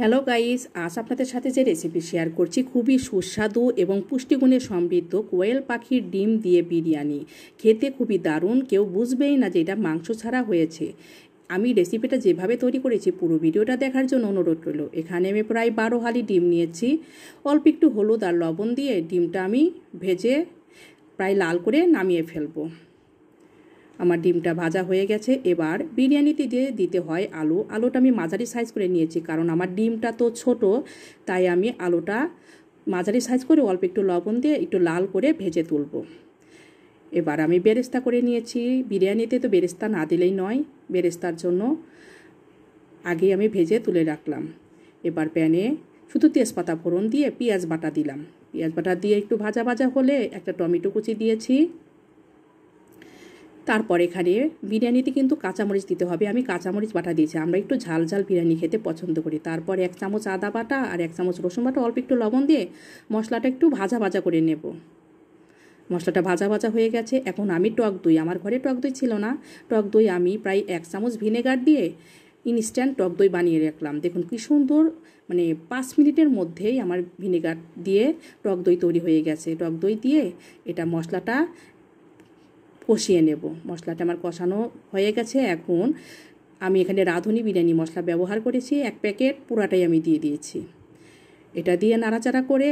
Hello guys, আজ আপনাদের সাথে যে রেসিপি শেয়ার করছি খুবই সুস্বাদু এবং পুষ্টিগুণে সমৃদ্ধ কোয়েল পাখির ডিম দিয়ে বিরিয়ানি। খেতে খুবই দারুণ, কেউ বুঝবেই না যে এটা মাংস ছাড়া হয়েছে। আমি রেসিপিটা যেভাবে তৈরি করেছি পুরো ভিডিওটা দেখার জন্য অনুরোধ রইল। এখানে আমি প্রায় 12 হালি ডিম নিয়েছি। অল্প একটু হলুদ আর লবণ দিয়ে ডিমটা আমি ভেজে প্রায় লাল করে নামিয়ে ফেলবো। আমার ডিমটা ভাজা হয়ে গেছে। এবার বিরিয়ানিতে দিতে হয় আলুটা আমি মাঝারি সাইজ করে নিয়েছি, কারণ আমার ডিমটা তো ছোট, তাই আমি আলুটা মাঝারি সাইজ করে অল্প একটু লবণ দিয়ে একটু লাল করে ভেজে তুলব। এবার আমি বেরেস্তা করে নিয়েছি। বিরিয়ানিতে তো বেরেস্তা না দিলেই নয়, বেরেস্তার জন্য আগে আমি ভেজে তুলে রাখলাম। এবার প্যানে শুধু তেজপাতা ফোড়ন দিয়ে পেঁয়াজ বাটা দিলাম। পেঁয়াজ বাটা দিয়ে একটু ভাজা ভাজা হলে একটা টমেটো কুচি দিয়েছি। তারপর এখানে বিরিয়ানিতে কিন্তু কাঁচামরিচ দিতে হবে, আমি কাঁচামরিচ বাটা দিয়েছি। আমরা একটু ঝাল ঝাল বিরিয়ানি খেতে পছন্দ করি। তারপর 1 চামচ আদা বাটা আর 1 চামচ রসুন বাটা, অল্প একটু লবণ দিয়ে মশলাটা একটু ভাজা ভাজা করে নেব। মশলাটা ভাজা ভাজা হয়ে গেছে। এখন আমি টক দই, আমার ঘরে টক দই ছিল না, টক দই আমি প্রায় 1 চামচ ভিনেগার দিয়ে ইনস্ট্যান্ট টক দই বানিয়ে রাখলাম। দেখুন কি সুন্দর, 5 মিনিটের মধ্যেই আমার ভিনেগার দিয়ে টক দই তৈরি হয়ে গেছে। টক দই দিয়ে এটা মশলাটা কষিয়ে নেব। মশলাটা আমার কষানো হয়ে গেছে। এখন আমি এখানে রাঁধুনি বিরিয়ানি মশলা ব্যবহার করেছি 1 প্যাকেট, পুরাটাই আমি দিয়ে দিয়েছি। এটা দিয়ে নাড়াচাড়া করে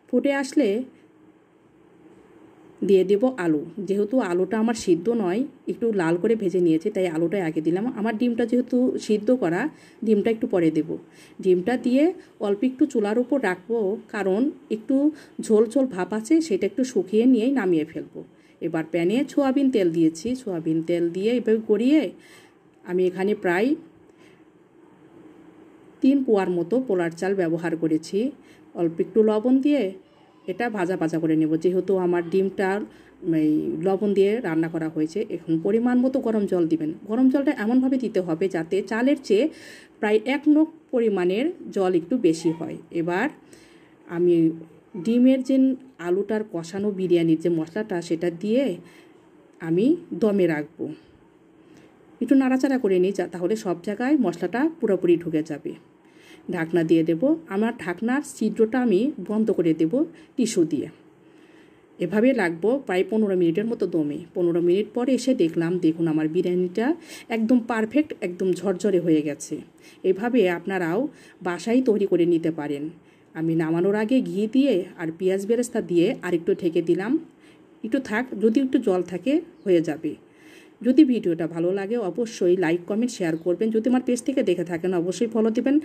ফুটে আসলে দিয়ে দেব আলু। যেহেতু আলুটা আমার সিদ্ধ নয়, একটু লাল করে ভেজে নিয়েছি, তাই আলুটাই আগে দিলাম। আমার ডিমটা যেহেতু সিদ্ধ করা, ডিমটা একটু পরে দেব। ডিমটা দিয়ে অল্প একটু চুলার উপর রাখবো, কারণ একটু ঝোল ঝোল ভাব আছে, সেটা একটু শুকিয়ে নিয়েই নামিয়ে ফেলবো। এবার প্যানে সয়াবিন তেল দিয়েছি। সয়াবিন তেল দিয়ে এভাবে গড়িয়ে আমি এখানে প্রায় 3 পোয়ার মতো পোলার চাল ব্যবহার করেছি। অল্প একটু লবণ দিয়ে এটা ভাজা ভাজা করে নেব। যেহেতু আমার ডিমটা লবণ দিয়ে রান্না করা হয়েছে, এখন পরিমাণ মতো গরম জল দিবেন। গরম জলটা এমনভাবে দিতে হবে যাতে চালের চেয়ে প্রায় 1 নখ পরিমাণের জল একটু বেশি হয়। এবার আমি ডিমের যে আলুটার কষানো বিরিয়ানির যে মশলাটা, সেটা দিয়ে আমি দমে রাখবো। একটু নাড়াচাড়া করে নিই, তাহলে সব জায়গায় মশলাটা পুরোপুরি ঢুকে যাবে। ঢাকনা দিয়ে দেব। আমার ঢাকনার ছিদ্রটা আমি বন্ধ করে দেব টিস্যু দিয়ে। এভাবে রাখবো প্রায় 15 মিনিটের মতো দমে। 15 মিনিট পরে এসে দেখুন আমার বিরিয়ানিটা একদম পারফেক্ট, একদম ঝরঝরে হয়ে গেছে। এভাবে আপনারাও বাসায় তৈরি করে নিতে পারেন। আমি নামানোর আগে ঘি দিয়ে আর পেঁয়াজ বেরেস্তা দিয়ে আরেকটু ঢেকে দিলাম। একটু থাক, যদি একটু জল থাকে হয়ে যাবে। যদি ভিডিওটা ভালো লাগে অবশ্যই লাইক কমেন্ট শেয়ার করবেন। যদি আমার পেজ থেকে দেখে থাকেন অবশ্যই ফলো দিবেন।